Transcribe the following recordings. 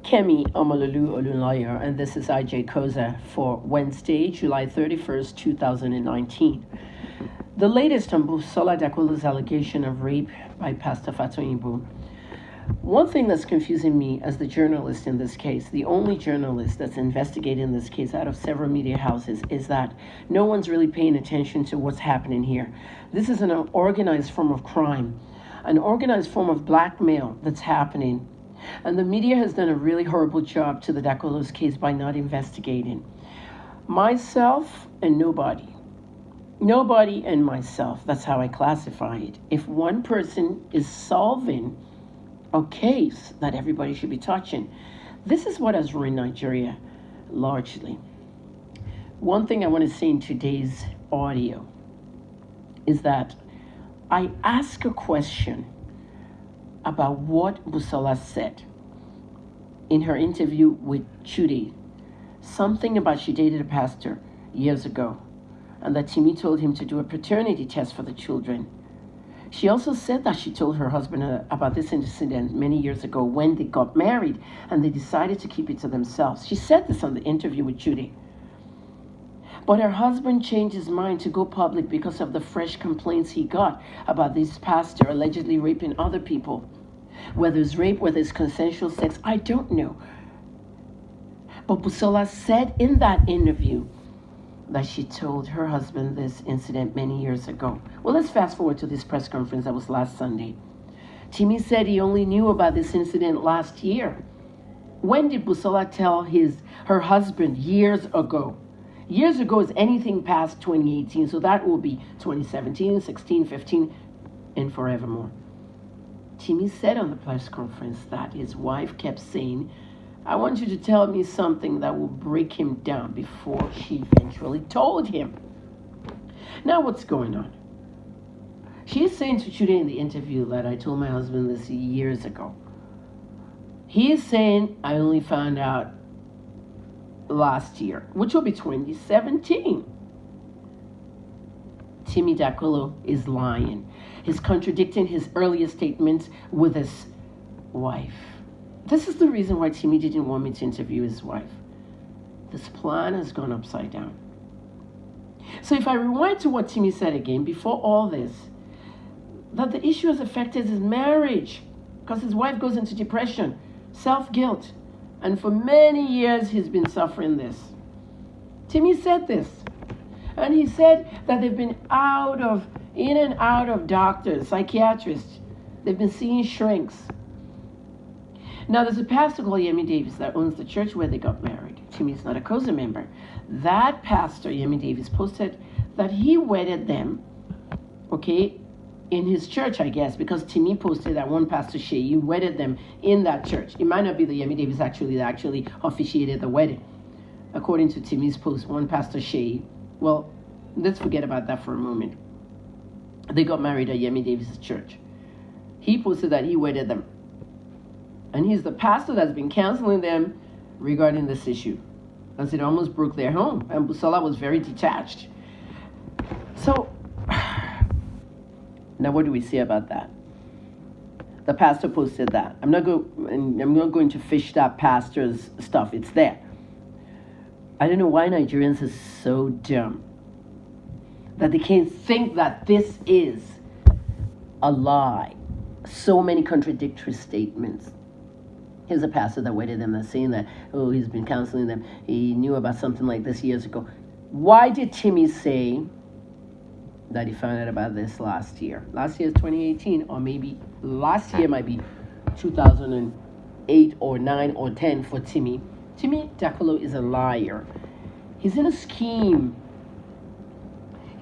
Kemi Olunloyo, and this is IJ Koza for Wednesday, July 31st, 2019. The latest on Timi Dakolo's allegation of rape by Pastor Fatoyinbo. One thing that's confusing me as the journalist in this case, the only journalist that's investigating this case out of several media houses, is that no one's really paying attention to what's happening here. This is an organized form of crime, an organized form of blackmail that's happening. And the media has done a really horrible job to the Dakolo's case by not investigating. Myself and nobody. Nobody and myself. That's how I classify it. If one person is solving a case that everybody should be touching, this is what has ruined Nigeria largely. One thing I want to say in today's audio is that I ask a question about what Busola said in her interview with Chudi. Something about she dated a pastor years ago, and that Timi told him to do a paternity test for the children. She also said that she told her husband about this incident many years ago when they got married and they decided to keep it to themselves. She said this on the interview with Chudi. But her husband changed his mind to go public because of the fresh complaints he got about this pastor allegedly raping other people. Whether it's rape, whether it's consensual sex, I don't know. But Busola said in that interview that she told her husband this incident many years ago. Well, let's fast forward to this press conference that was last Sunday. Timi said he only knew about this incident last year. When did Busola tell her husband years ago? Years ago is anything past 2018, so that will be 2017, 16, 15, and forevermore. Timi said on the press conference that his wife kept saying, I want you to tell me something that will break him down, before she eventually told him. Now what's going on? She's saying to Chudi in the interview that I told my husband this years ago. He is saying I only found out last year, which will be 2017. Timi Dakolo is lying. He's contradicting his earlier statements with his wife. This is the reason why Timi didn't want me to interview his wife. This plan has gone upside down. So if I rewind to what Timi said again, before all this, that the issue has affected his marriage because his wife goes into depression, self-guilt, and for many years he's been suffering this. Timi said this. And he said that they've been in and out of doctors, psychiatrists. They've been seeing shrinks. Now, there's a pastor called Yemi Davis that owns the church where they got married. Timi's not a COSA member. That pastor, Yemi Davis, posted that he wedded them, in his church, I guess, because Timi posted that one pastor, Sheyi, wedded them in that church. It might not be the Yemi Davis that actually officiated the wedding. According to Timi's post, one pastor, Sheyi, well, let's forget about that for a moment. They got married at Yemi Davis' church. He posted that he wedded them. And he's the pastor that's been counseling them regarding this issue, as it almost broke their home. And Busola was very detached. So, now what do we say about that? The pastor posted that. I'm not going to fish that pastor's stuff. It's there. I don't know why Nigerians are so dumb that they can't think that this is a lie. So many contradictory statements. Here's a pastor that wedded them that's saying that, he's been counseling them. He knew about something like this years ago. Why did Timi say that he found out about this last year? Last year is 2018, or maybe last year might be 2008 or 9 or 10 for Timi. Timi Dakolo is a liar. He's in a scheme.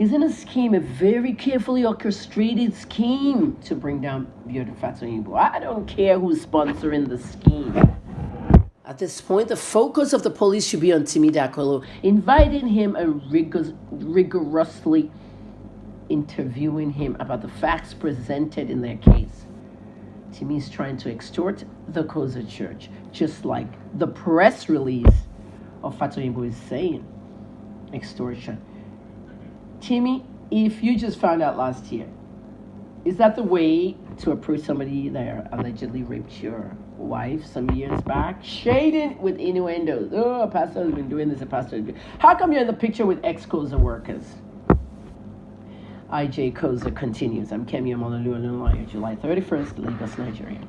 A very carefully orchestrated scheme to bring down Biodu Fatoyinbo. I don't care who's sponsoring the scheme. At this point, the focus of the police should be on Timi Dakolo, inviting him and rigorously interviewing him about the facts presented in their case. Timi is trying to extort the COSA Church, just like the press release of Fatoyinbo is saying. Extortion. Timi, if you just found out last year, is that the way to approach somebody that allegedly raped your wife some years back, shading with innuendos. Oh, a pastor has been doing this, a pastor. How come you're in the picture with ex-COSA workers? IJ COSA continues. I'm Kemi July 31st, Lagos, Nigeria.